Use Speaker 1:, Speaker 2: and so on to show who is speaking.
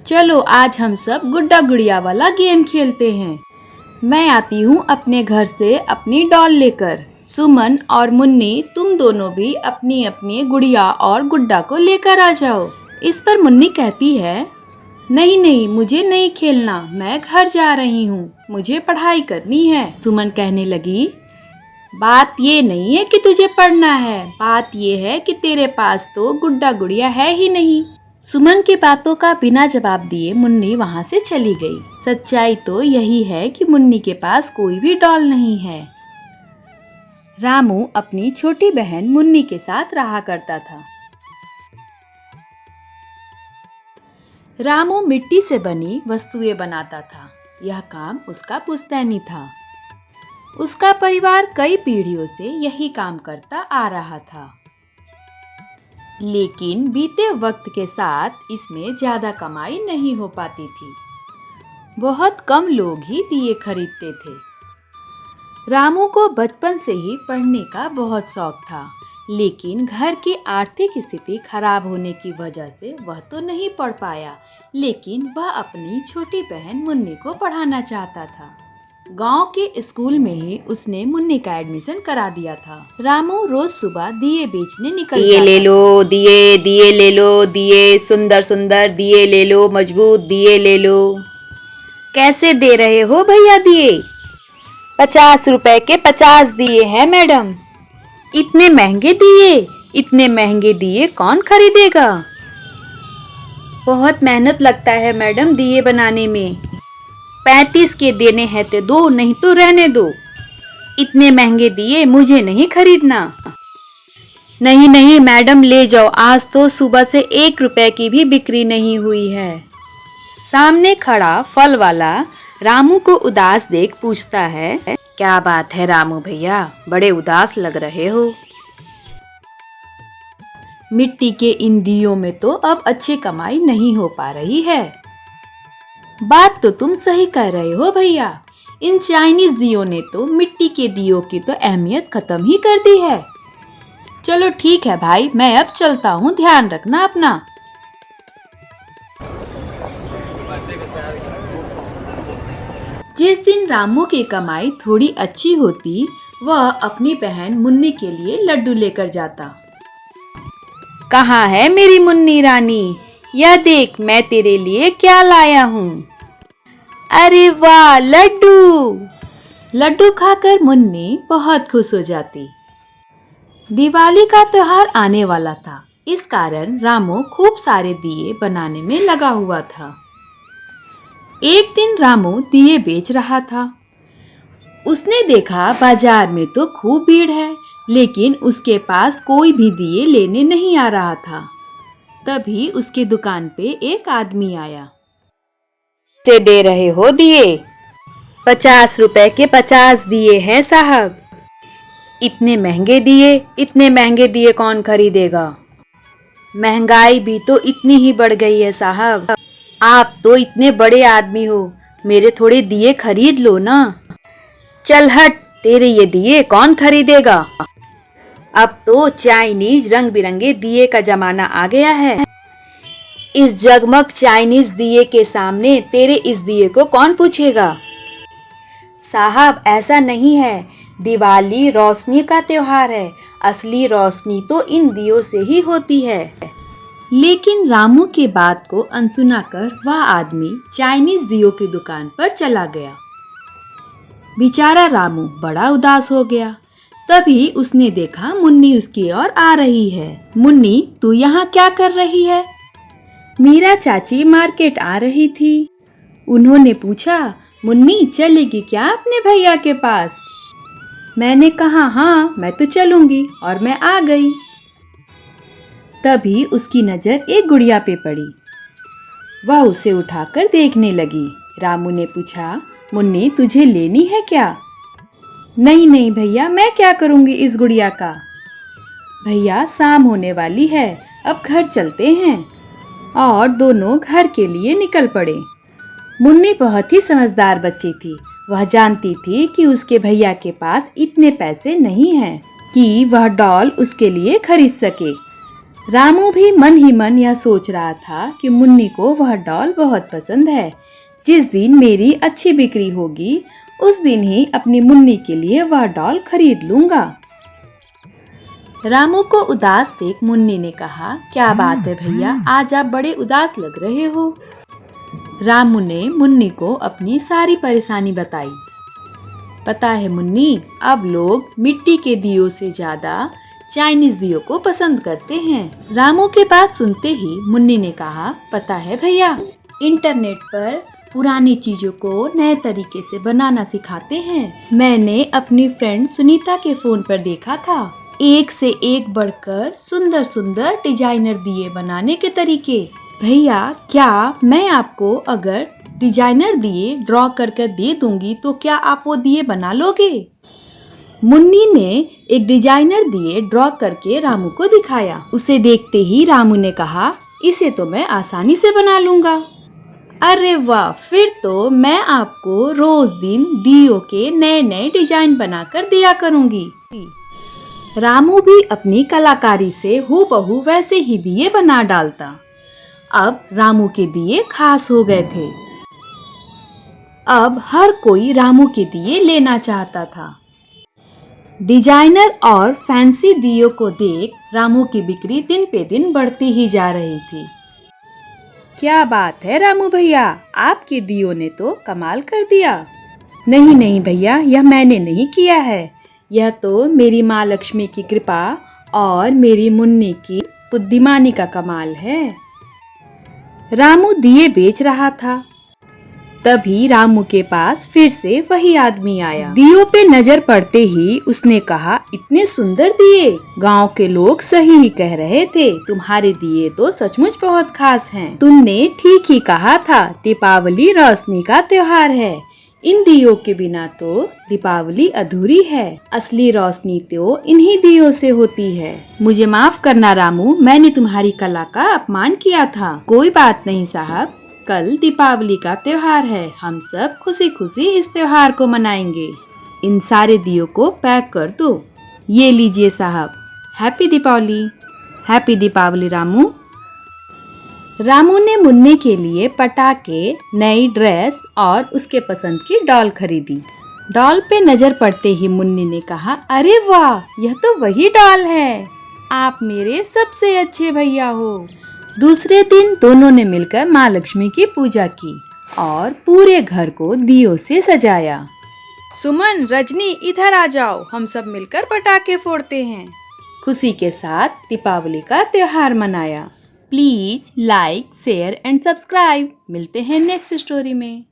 Speaker 1: चलो आज हम सब गुड्डा गुड़िया वाला गेम खेलते हैं। मैं आती हूँ अपने घर से अपनी डॉल लेकर। सुमन और मुन्नी तुम दोनों भी अपनी अपनी गुड़िया और गुड्डा को लेकर आ जाओ। इस पर मुन्नी कहती है, नहीं नहीं मुझे नहीं खेलना, मैं घर जा रही हूँ, मुझे पढ़ाई करनी है। सुमन कहने लगी, बात ये नहीं है कि तुझे पढ़ना है, बात ये है कि तेरे पास तो गुड्डा गुड़िया है ही नहीं। सुमन की बातों का बिना जवाब दिए मुन्नी वहाँ से चली गई। सच्चाई तो यही है कि मुन्नी के पास कोई भी डॉल नहीं है। रामू अपनी छोटी बहन मुन्नी के साथ रहा करता था। रामू मिट्टी से बनी वस्तुएं बनाता था। यह काम उसका पुश्तैनी था। उसका परिवार कई पीढ़ियों से यही काम करता आ रहा था। लेकिन बीते वक्त के साथ इसमें ज्यादा कमाई नहीं हो पाती थी। बहुत कम लोग ही दिए खरीदते थे। रामू को बचपन से ही पढ़ने का बहुत शौक था, लेकिन घर की आर्थिक स्थिति खराब होने की वजह से वह तो नहीं पढ़ पाया, लेकिन वह अपनी छोटी बहन मुन्नी को पढ़ाना चाहता था। गांव के स्कूल में ही उसने मुन्नी का एडमिशन करा दिया था। रामू रोज सुबह दिए बेचने निकल
Speaker 2: दिए ले लो, दिए दिए ले लो, दिए सुंदर सुंदर दिए ले लो, मजबूत दिए ले लो। कैसे दे रहे हो भैया दिए? 50 रुपए के 50 दिए हैं मैडम। इतने महंगे दिए, इतने महंगे दिए कौन खरीदेगा? बहुत मेहनत लगता है मैडम दिए बनाने में। 35 के देने हैं तो दो, नहीं तो रहने दो। इतने महंगे दिए मुझे नहीं खरीदना। नहीं नहीं मैडम ले जाओ, आज तो सुबह से 1 रुपए की भी बिक्री नहीं हुई है। सामने खड़ा फल वाला रामू को उदास देख पूछता है, क्या बात है रामू भैया, बड़े उदास लग रहे हो?
Speaker 1: मिट्टी के इन दियों में तो अब अच्छी कमाई नहीं हो पा रही है। बात तो तुम सही कह रहे हो भैया, इन चाइनीज दियों ने तो मिट्टी के दियों की तो अहमियत खत्म ही कर दी है। चलो ठीक है भाई, मैं अब चलता हूँ, ध्यान रखना अपना। जिस दिन रामू की कमाई थोड़ी अच्छी होती, वह अपनी बहन मुन्नी के लिए लड्डू लेकर जाता।
Speaker 2: कहाँ है मेरी मुन्नी रानी? यह देख मैं तेरे लिए क्या लाया हूँ। अरे वाह लड्डू!
Speaker 1: लड्डू खाकर मुन्नी बहुत खुश हो जाती। दिवाली का त्योहार आने वाला था, इस कारण रामू खूब सारे दिए बनाने में लगा हुआ था। एक दिन रामू दिए बेच रहा था। उसने देखा बाजार में तो खूब भीड़ है, लेकिन उसके पास कोई भी दिए लेने नहीं आ रहा था। तभी उसके दुकान पे एक आदमी आया।
Speaker 2: से दे रहे हो दिए? 50 रुपए के 50 दिए हैं साहब। इतने महंगे दिए, इतने महंगे दिए कौन खरीदेगा? महंगाई भी तो इतनी ही बढ़ गई है साहब। आप तो इतने बड़े आदमी हो, मेरे थोड़े दिए खरीद लो ना। चल हट, तेरे ये दिए कौन खरीदेगा? अब तो चाइनीज रंग बिरंगे दिए का जमाना आ गया है। इस जगमग चाइनीज दिए के सामने तेरे इस दिए को कौन पूछेगा? साहब ऐसा नहीं है, दिवाली रोशनी का त्योहार है, असली रोशनी तो इन दियों से ही होती है।
Speaker 1: लेकिन रामू के बात को अनसुना कर वह आदमी चाइनीज दियों की दुकान पर चला गया। बेचारा रामू बड़ा उदास हो गया। तभी उसने देखा मुन्नी उसकी ओर आ रही है। मुन्नी, तू यहाँ क्या कर रही है? मीरा चाची मार्केट आ रही थी। उन्होंने पूछा, मुन्नी चलेगी क्या अपने भैया के पास? मैंने कहा हाँ मैं तो चलूंगी, और मैं आ गई। तभी उसकी नज़र एक गुड़िया पे पड़ी। वह उसे उठाकर देखने लगी। रामू ने पूछा, मुन्नी तुझे लेनी है क्या? नहीं नहीं भैया, मैं क्या करूंगी इस गुड़िया का? भैया शाम होने वाली है, अब घर चलते हैं। और दोनों घर के लिए निकल पड़े। मुन्नी बहुत ही समझदार बच्ची थी। वह जानती थी कि उसके भैया के पास इतने पैसे नहीं हैं कि वह डॉल उसके लिए खरीद सके। रामू भी मन ही मन यह सोच रहा था कि मुन्नी को वह डॉल बहुत पसंद है। जिस दिन मेरी अच्छी बिक्री होगी उस दिन ही अपनी मुन्नी के लिए वह डॉल खरीद लूंगा। रामू को उदास देख मुन्नी ने कहा, क्या बात है भैया, आज आप बड़े उदास लग रहे हो। रामू ने मुन्नी को अपनी सारी परेशानी बताई। पता है मुन्नी, अब लोग मिट्टी के दियों से ज्यादा चाइनीज दियों को पसंद करते हैं। रामू की बात सुनते ही मुन्नी ने कहा, पता है भैया, इंटरनेट पर पुरानी चीजों को नए तरीके से बनाना सिखाते हैं। मैंने अपनी फ्रेंड सुनीता के फोन पर देखा था, एक से एक बढ़कर सुंदर सुंदर डिजाइनर दिए बनाने के तरीके। भैया, क्या मैं आपको अगर डिजाइनर दिए ड्रॉ करके दे दूंगी तो क्या आप वो दिए बना लोगे? मुन्नी ने एक डिजाइनर दिए ड्रॉ करके रामू को दिखाया। उसे देखते ही रामू ने कहा, इसे तो मैं आसानी से बना लूंगा। अरे वाह, फिर तो मैं आपको रोज दिन दियों के नए नए डिजाइन बनाकर दिया करूंगी। रामू भी अपनी कलाकारी से हूबहू वैसे ही दिए बना डालता। अब रामू के दिए खास हो गए थे। अब हर कोई रामू के दिए लेना चाहता था। डिजाइनर और फैंसी दियों को देख रामू की बिक्री दिन पे दिन बढ़ती ही जा रही थी। क्या बात है रामू भैया, आपके दियों ने तो कमाल कर दिया। नहीं नहीं भैया, यह मैंने नहीं किया है, यह तो मेरी माँ लक्ष्मी की कृपा और मेरी मुन्नी की बुद्धिमानी का कमाल है। रामू दिए बेच रहा था, तभी रामू के पास फिर से वही आदमी आया। दियों पे नजर पड़ते ही उसने कहा, इतने सुंदर दिए, गांव के लोग सही ही कह रहे थे, तुम्हारे दिए तो सचमुच बहुत खास हैं। तुमने ठीक ही कहा था, दीपावली रोशनी का त्योहार है। इन दियों के बिना तो दीपावली अधूरी है। असली रोशनी तो इन्हीं दियों से होती है। मुझे माफ करना रामू, मैंने तुम्हारी कला का अपमान किया था। कोई बात नहीं साहब, कल दीपावली का त्योहार है, हम सब खुशी खुशी इस त्योहार को मनाएंगे। इन सारे दियों को पैक कर दो। ये लीजिए साहब, हैप्पी दीपावली। हैप्पी दीपावली रामू। रामू ने मुन्नी के लिए पटाखे, नई ड्रेस और उसके पसंद की डॉल खरीदी। डॉल पे नजर पड़ते ही मुन्नी ने कहा, अरे वाह, यह तो वही डॉल है। आप मेरे सबसे अच्छे भैया हो। दूसरे दिन दोनों ने मिलकर माँ लक्ष्मी की पूजा की और पूरे घर को दियों से सजाया। सुमन, रजनी, इधर आ जाओ, हम सब मिलकर पटाखे फोड़ते हैं। खुशी के साथ दीपावली का त्योहार मनाया। Please like, share and subscribe. मिलते हैं नेक्स्ट स्टोरी में।